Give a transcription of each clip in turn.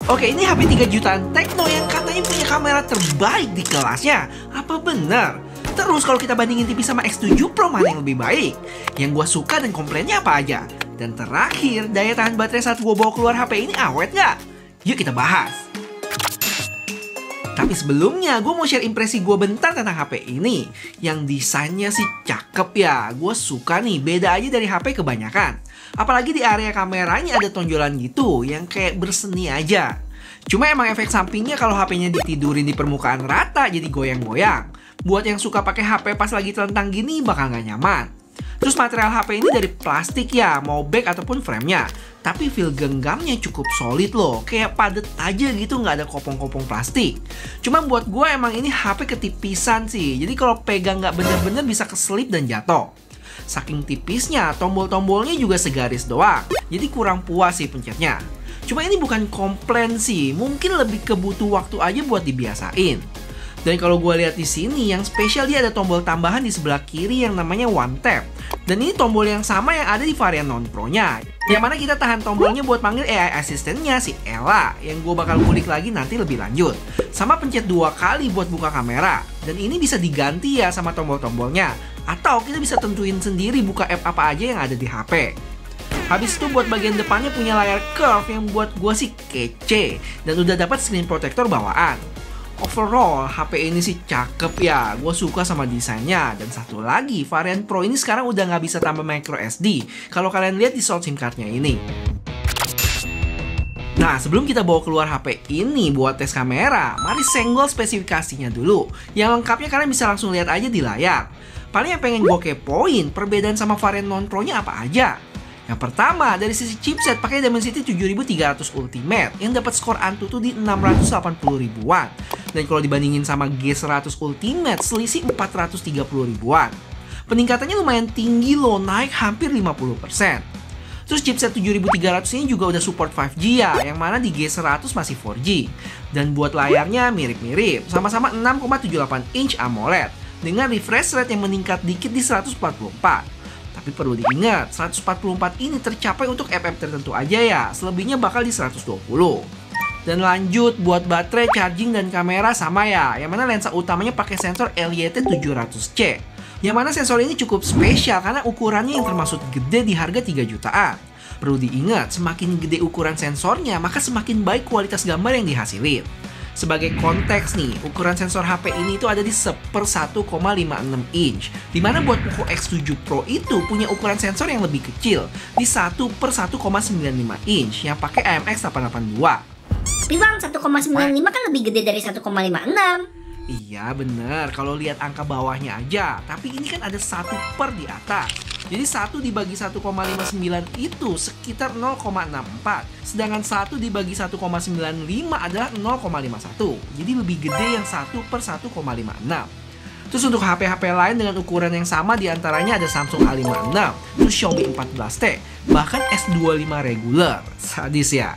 Oke, ini HP 3 jutaan Tecno yang katanya punya kamera terbaik di kelasnya. Apa benar? Terus kalau kita bandingin TV sama X7 Pro, mana yang lebih baik? Yang gua suka dan komplainnya apa aja? Dan terakhir, daya tahan baterai saat gua bawa keluar HP ini awet nggak? Yuk kita bahas. Tapi sebelumnya, gue mau share impresi gue bentar tentang HP ini. Yang desainnya sih cakep ya. Gue suka nih, beda aja dari HP kebanyakan. Apalagi di area kameranya ada tonjolan gitu, yang kayak berseni aja. Cuma emang efek sampingnya kalau HP-nya ditidurin di permukaan rata, jadi goyang-goyang. Buat yang suka pakai HP pas lagi telentang gini, bakal nggak nyaman. Terus material HP ini dari plastik ya, mau back ataupun frame-nya. Tapi feel genggamnya cukup solid loh, kayak padet aja gitu, nggak ada kopong-kopong plastik. Cuma buat gue emang ini HP ketipisan sih, jadi kalau pegang nggak bener-bener bisa keselip dan jatuh. Saking tipisnya, tombol-tombolnya juga segaris doang, jadi kurang puas sih pencetnya. Cuma ini bukan komplain sih, mungkin lebih kebutuh waktu aja buat dibiasain. Dan kalau gue lihat di sini, yang spesial dia ada tombol tambahan di sebelah kiri yang namanya One Tap. Dan ini tombol yang sama yang ada di varian non-pro-nya. Yang mana kita tahan tombolnya buat panggil AI asistennya si Ella, yang gue bakal kulik lagi nanti lebih lanjut. Sama pencet 2 kali buat buka kamera. Dan ini bisa diganti ya sama tombol-tombolnya. Atau kita bisa tentuin sendiri buka app apa aja yang ada di HP. Habis itu buat bagian depannya punya layar curve yang buat gue sih kece. Dan udah dapat screen protector bawaan. Overall, HP ini sih cakep ya, gue suka sama desainnya. Dan satu lagi, varian Pro ini sekarang udah nggak bisa tambah micro SD. Kalau kalian lihat di slot SIM cardnya ini. Nah, sebelum kita bawa keluar HP ini buat tes kamera, mari senggol spesifikasinya dulu. Yang lengkapnya kalian bisa langsung lihat aja di layar. Paling yang pengen gue kepoin, perbedaan sama varian non-Pro-nya apa aja? Yang pertama, dari sisi chipset pakai Dimensity 7300 Ultimate yang dapat skor Antutu di 680 ribuan. Dan kalau dibandingin sama G100 Ultimate, selisih 430 ribuan. Peningkatannya lumayan tinggi loh, naik hampir 50%. Terus chipset 7300 ini juga udah support 5G ya, yang mana di G100 masih 4G. Dan buat layarnya mirip-mirip, sama-sama 6,78 inch AMOLED dengan refresh rate yang meningkat dikit di 144. Tapi perlu diingat, 144 ini tercapai untuk app tertentu aja ya, selebihnya bakal di 120. Dan lanjut, buat baterai, charging, dan kamera sama ya, yang mana lensa utamanya pakai sensor LYT 700C. Yang mana sensor ini cukup spesial karena ukurannya yang termasuk gede di harga 3 jutaan. Perlu diingat, semakin gede ukuran sensornya, maka semakin baik kualitas gambar yang dihasilin. Sebagai konteks nih, ukuran sensor HP ini itu ada di 1/1,56 inch. Dimana buat Poco X7 Pro itu punya ukuran sensor yang lebih kecil, di 1/1,95 inch yang pakai IMX882. Tapi bang, 1,95 kan lebih gede dari 1,56. Iya bener, kalau lihat angka bawahnya aja. Tapi ini kan ada 1 per di atas. Jadi 1 dibagi 1,59 itu sekitar 0,64. Sedangkan 1 dibagi 1,95 adalah 0,51. Jadi lebih gede yang 1/1,56. Terus untuk HP-HP lain dengan ukuran yang sama diantaranya ada Samsung A56, terus Xiaomi 14T, bahkan S25 regular. Sadis ya.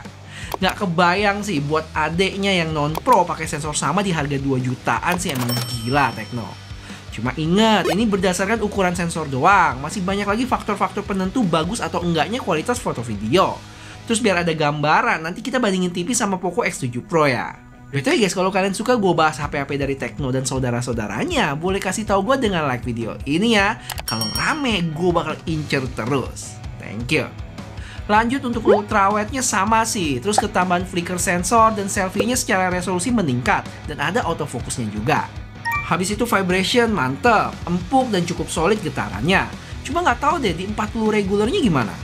Nggak kebayang sih buat adeknya yang non-pro pakai sensor sama di harga 2 jutaan sih, emang gila Tecno. Cuma ingat, ini berdasarkan ukuran sensor doang. Masih banyak lagi faktor-faktor penentu bagus atau enggaknya kualitas foto video. Terus biar ada gambaran, nanti kita bandingin tipis sama Poco X7 Pro ya. Betul ya guys, kalau kalian suka gue bahas HP-HP dari Tecno dan saudara-saudaranya, boleh kasih tahu gue dengan like video ini ya. Kalau rame, gue bakal incer terus. Thank you. Lanjut untuk ultrawide-nya sama sih. Terus ketambahan flicker sensor dan selfie-nya secara resolusi meningkat. Dan ada autofocusnya juga. Habis itu vibration mantep, empuk dan cukup solid getarannya. Cuma nggak tahu deh di 40 regulernya gimana.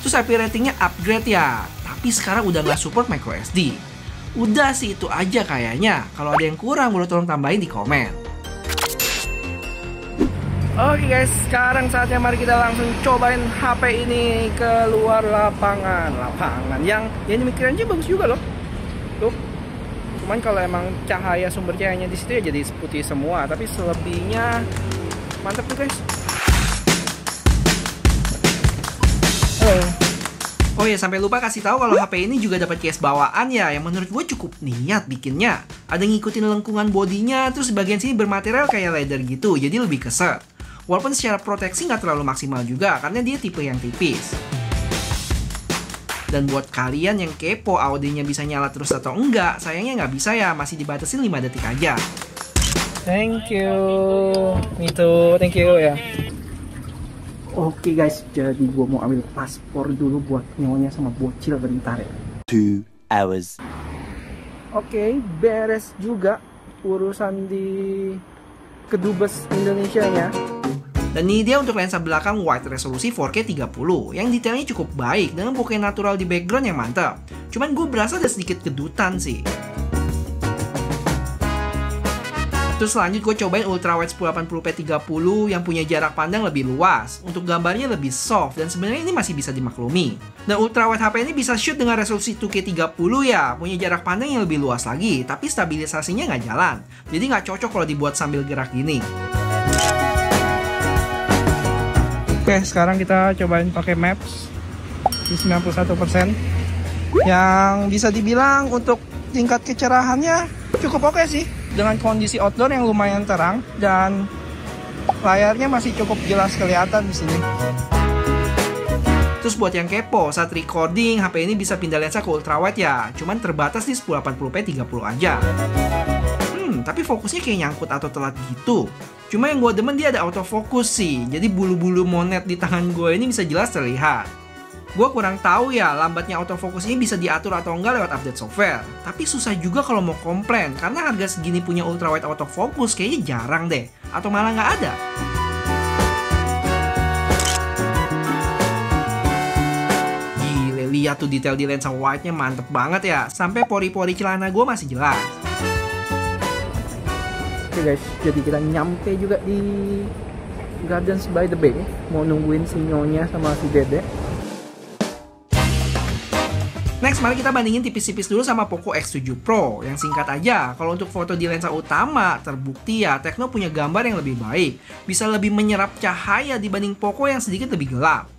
Terus IP ratingnya upgrade ya. Tapi sekarang udah nggak support micro SD. Udah sih itu aja kayaknya. Kalau ada yang kurang boleh tolong tambahin di komen. Oke guys, sekarang saatnya mari kita langsung cobain HP ini ke luar lapangan. Yang demikiannya bagus juga loh. Tuh. Cuman kalau emang sumber cahayanya di situ ya jadi putih semua, tapi selebihnya mantap tuh guys. Oh ya, sampai lupa kasih tahu kalau HP ini juga dapat case bawaan ya, yang menurut gue cukup niat bikinnya. Ada ngikutin lengkungan bodinya, terus di bagian sini bermaterial kayak leather gitu, jadi lebih keset. Walaupun secara proteksi nggak terlalu maksimal juga, karena dia tipe yang tipis. Dan buat kalian yang kepo AOD-nya bisa nyala terus atau enggak, sayangnya nggak bisa ya, masih dibatasin 5 detik aja. Thank you. Itu, thank you ya. Oke guys, jadi gua mau ambil paspor dulu buat nyonya sama bocil bentar ya. 2 hours. Oke, beres juga urusan di Kedubes Indonesia-nya. Dan ini dia untuk lensa belakang wide resolusi 4K 30 yang detailnya cukup baik dengan bokeh natural di background yang mantap. Cuman gue berasa ada sedikit kedutan sih. Terus lanjut gue cobain ultrawide 1080p 30 yang punya jarak pandang lebih luas. Untuk gambarnya lebih soft dan sebenarnya ini masih bisa dimaklumi. Dan ultrawide HP ini bisa shoot dengan resolusi 2K 30 ya, punya jarak pandang yang lebih luas lagi, tapi stabilisasinya nggak jalan. Jadi nggak cocok kalau dibuat sambil gerak gini. Oke, sekarang kita cobain pakai Maps di 91%. Yang bisa dibilang untuk tingkat kecerahannya cukup oke sih, dengan kondisi outdoor yang lumayan terang dan layarnya masih cukup jelas kelihatan di sini. Terus buat yang kepo, saat recording HP ini bisa pindah lensa ke ultrawide ya, cuman terbatas di 1080p 30 aja. Tapi fokusnya kayak nyangkut atau telat gitu. Cuma yang gue demen dia ada autofocus sih, jadi bulu-bulu monet di tangan gue ini bisa jelas terlihat. Gue kurang tahu ya lambatnya autofocus ini bisa diatur atau enggak lewat update software. Tapi susah juga kalau mau komplain, karena harga segini punya ultrawide autofocus kayaknya jarang deh, atau malah nggak ada. Gile, lihat tuh detail di lensa wide-nya mantep banget ya, sampai pori-pori celana gue masih jelas. Oke guys, jadi kita nyampe juga di Gardens by the Bay. Mau nungguin si Nyonya sama si Dede. Next, mari kita bandingin tipis-tipis dulu sama Poco X7 Pro. Yang singkat aja, kalau untuk foto di lensa utama, terbukti ya Tecno punya gambar yang lebih baik. Bisa lebih menyerap cahaya dibanding Poco yang sedikit lebih gelap.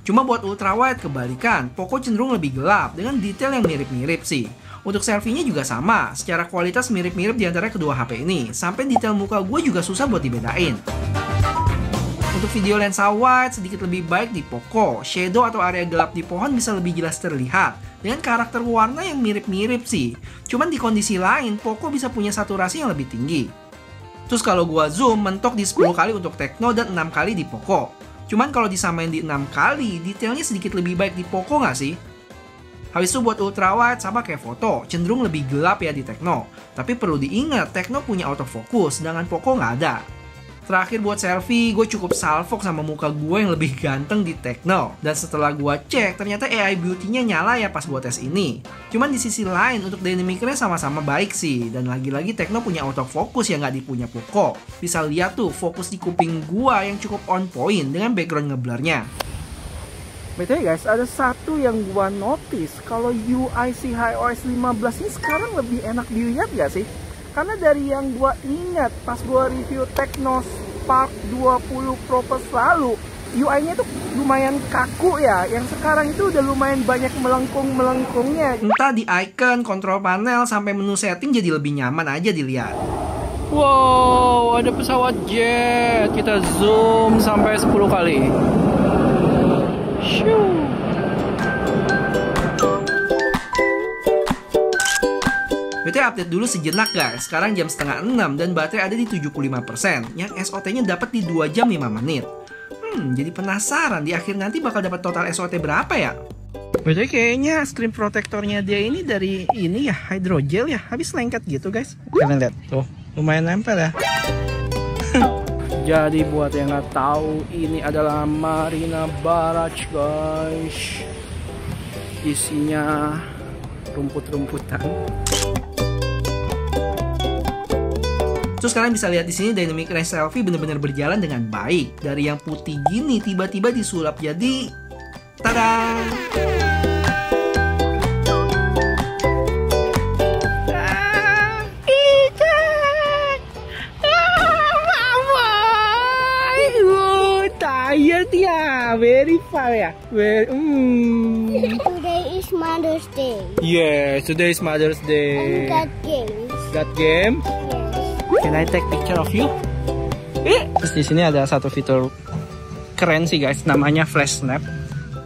Cuma buat ultrawide kebalikan, Poco cenderung lebih gelap dengan detail yang mirip-mirip sih. Untuk selfie-nya juga sama, secara kualitas mirip-mirip di antara kedua HP ini, sampai detail muka gue juga susah buat dibedain. Untuk video lensa wide sedikit lebih baik di Poco, shadow atau area gelap di pohon bisa lebih jelas terlihat, dengan karakter warna yang mirip-mirip sih. Cuman di kondisi lain, Poco bisa punya saturasi yang lebih tinggi. Terus kalau gue zoom, mentok di 10 kali untuk Tecno dan 6 kali di Poco. Cuman kalau disamain di 6 kali, detailnya sedikit lebih baik di Poco nggak sih? Habis itu buat ultrawide sama kayak foto, cenderung lebih gelap ya di Tecno. Tapi perlu diingat, Tecno punya autofocus, sedangkan Poco nggak ada. Terakhir buat selfie, gue cukup salfok sama muka gue yang lebih ganteng di Tecno. Dan setelah gue cek, ternyata AI Beauty-nya nyala ya pas buat tes ini. Cuman di sisi lain, untuk dynamic range sama-sama baik sih. Dan lagi-lagi Tecno punya autofocus yang nggak dipunya Poco. Bisa lihat tuh, fokus di kuping gue yang cukup on point dengan background ngeblurnya. BTW guys, ada satu yang gua notice, kalau UI si HiOS 15 ini sekarang lebih enak dilihat gak sih? Karena dari yang gua ingat pas gua review Tecno Spark 20 Pro Plus lalu, UI-nya tuh lumayan kaku ya. Yang sekarang itu udah lumayan banyak melengkung-melengkungnya. Entah di icon, kontrol panel, sampai menu setting jadi lebih nyaman aja dilihat. Wow, ada pesawat jet. Kita zoom sampai 10 kali. BTW update dulu sejenak guys. Sekarang jam setengah 6 dan baterai ada di 75%. Yang SOT-nya dapat di 2 jam 5 menit. Jadi penasaran di akhir nanti bakal dapat total SOT berapa ya? BTW kayaknya screen protectornya dia ini dari ini ya, hydrogel ya. Habis lengket gitu guys. Kalian lihat tuh, lumayan nempel ya. Jadi buat yang nggak tahu, ini adalah Marina Barrage guys. Isinya rumput-rumputan. Terus kalian bisa lihat di sini dynamic range selfie benar-benar berjalan dengan baik. Dari yang putih gini tiba-tiba disulap jadi tada! Tired ya, very far ya. Today is Mother's Day. Yes, today is Mother's Day. And got games. Got game? Yes. Can I take picture of you? Terus di sini ada satu fitur keren sih guys, namanya Flash Snap.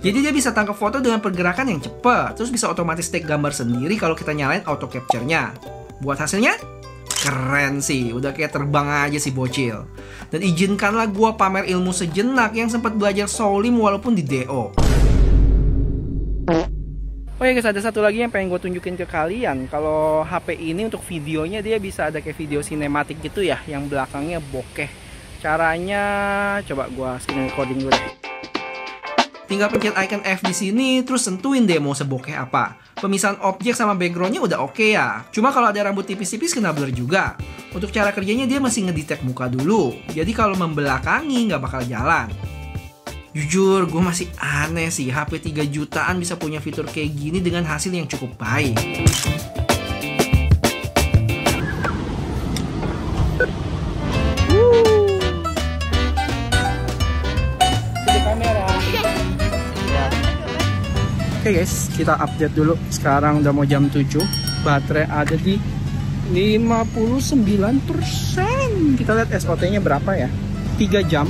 Jadi dia bisa tangkap foto dengan pergerakan yang cepat, terus bisa otomatis take gambar sendiri kalau kita nyalain auto capture-nya. Buat hasilnya? Keren sih, udah kayak terbang aja si bocil. Dan izinkanlah gua pamer ilmu sejenak yang sempat belajar Soulim walaupun di DO. Oh ya guys, ada satu lagi yang pengen gue tunjukin ke kalian. Kalau HP ini untuk videonya dia bisa ada kayak video sinematik gitu ya, yang belakangnya bokeh. Caranya coba gue screen recording dulu deh. Tinggal pencet icon F di sini, terus sentuhin deh mau sebokeh apa. Pemisahan objek sama backgroundnya udah oke ya. Cuma kalau ada rambut tipis-tipis kena blur juga. Untuk cara kerjanya dia masih ngedetect muka dulu. Jadi kalau membelakangi nggak bakal jalan. Jujur, gue masih aneh sih HP 3 jutaan bisa punya fitur kayak gini dengan hasil yang cukup baik. Oke guys, kita update dulu. Sekarang udah mau jam 7. Baterai ada di 59%. Kita lihat SOT-nya berapa ya? 3 jam.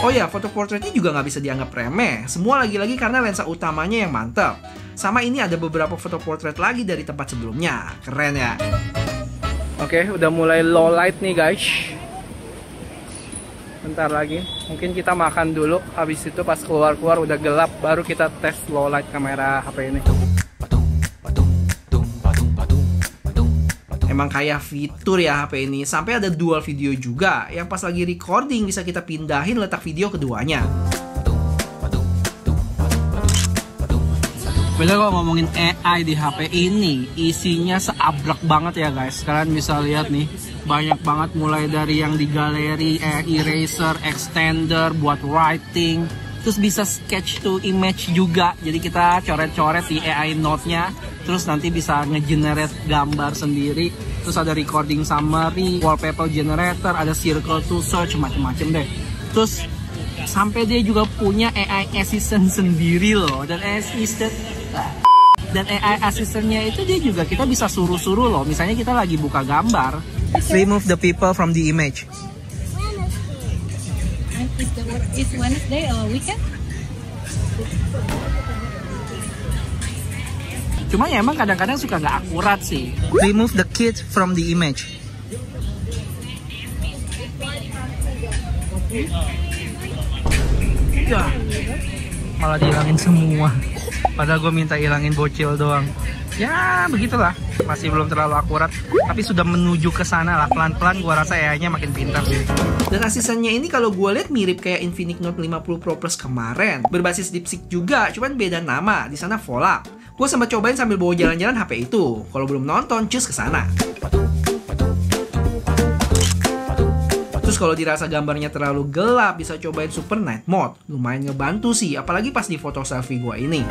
Oh ya, foto portraitnya juga nggak bisa dianggap remeh. Semua lagi-lagi karena lensa utamanya yang mantap. Sama ini ada beberapa foto portrait lagi dari tempat sebelumnya. Keren ya? Oke, udah mulai low light nih guys. Bentar lagi, mungkin kita makan dulu. Habis itu pas keluar-keluar udah gelap, baru kita tes low light kamera HP ini. Emang kayak fitur ya HP ini. Sampai ada dual video juga. Yang pas lagi recording bisa kita pindahin letak video keduanya. Beda kalau ngomongin AI di HP ini, isinya seabrek banget ya guys. Kalian bisa lihat nih, banyak banget mulai dari yang di galeri, eraser, extender, buat writing, terus bisa sketch to image juga. Jadi kita coret-coret di AI Note-nya, terus nanti bisa nge-generate gambar sendiri. Terus ada recording summary, wallpaper generator, ada circle to search, macem-macem deh. Terus sampai dia juga punya AI assistant sendiri loh. Dan AI assistant-nya itu dia juga kita bisa suruh-suruh loh. Misalnya kita lagi buka gambar, Remove the people from the image. It's Wednesday or weekend? cuma ya emang kadang-kadang suka nggak akurat sih. Remove the kid from the image. Ya, malah dihilangin semua. Padahal gue minta hilangin bocil doang. Ya begitulah, masih belum terlalu akurat, tapi sudah menuju ke sana lah. Pelan-pelan gue rasa AI-nya makin pintar sih. Dan asistennya ini kalau gue lihat mirip kayak Infinix Note 50 Pro Plus kemarin. Berbasis DeepSeek juga, cuman beda nama. Di sana Volak. Gue sempat cobain sambil bawa jalan-jalan HP itu. Kalau belum nonton, cus ke sana. Terus kalau dirasa gambarnya terlalu gelap, bisa cobain Super Night Mode. Lumayan ngebantu sih, apalagi pas di foto selfie gue ini.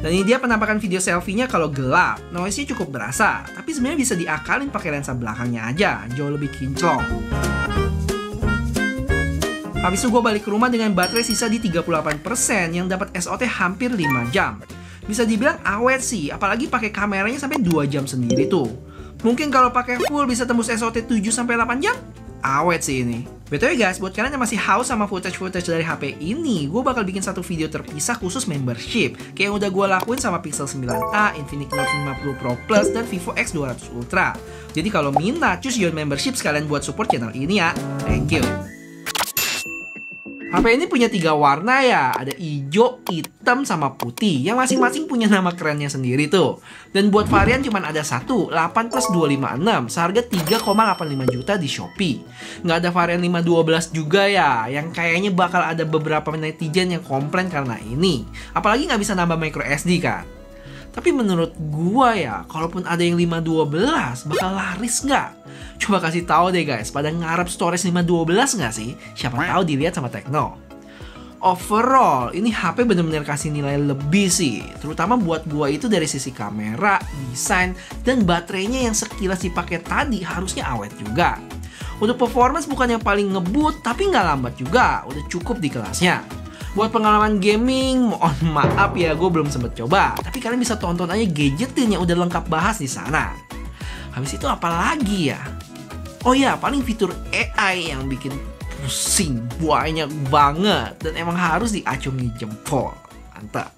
Dan ini dia penampakan video selfie-nya kalau gelap. Noise-nya cukup berasa, tapi sebenarnya bisa diakalin pakai lensa belakangnya aja, jauh lebih kinclong. Habis itu gue balik ke rumah dengan baterai sisa di 38% yang dapat SOT hampir 5 jam. Bisa dibilang awet sih, apalagi pakai kameranya sampai 2 jam sendiri tuh. Mungkin kalau pakai full bisa tembus SOT 7-8 jam? Awet sih ini. BTW guys, buat kalian yang masih haus sama footage-footage dari HP ini, gue bakal bikin satu video terpisah khusus membership, kayak yang udah gue lakuin sama Pixel 9a, Infinix Note 50 Pro Plus, dan Vivo X200 Ultra. Jadi kalau minat, choose your membership sekalian buat support channel ini ya. Thank you. HP ini punya 3 warna ya, ada hijau, hitam, sama putih, yang masing-masing punya nama kerennya sendiri tuh. Dan buat varian cuman ada satu, 8+256, seharga 3,85 juta di Shopee. Nggak ada varian 512 juga ya, yang kayaknya bakal ada beberapa netizen yang komplain karena ini. Apalagi nggak bisa nambah micro SD kan. Tapi menurut gua ya, kalaupun ada yang 512, bakal laris nggak? Coba kasih tahu deh guys, pada ngarep storage 512 nggak sih? Siapa tahu dilihat sama Tekno. Overall, ini HP bener-bener kasih nilai lebih sih. Terutama buat gua itu dari sisi kamera, desain, dan baterainya yang sekilas dipakai tadi harusnya awet juga. Untuk performance bukan yang paling ngebut, tapi nggak lambat juga. Udah cukup di kelasnya. Buat pengalaman gaming, mohon maaf ya, gue belum sempet coba. Tapi kalian bisa tonton aja gadgetin yang udah lengkap bahas di sana. Habis itu apa lagi ya? Oh ya, paling fitur AI yang bikin pusing banyak banget dan emang harus diacungi jempol. Mantap.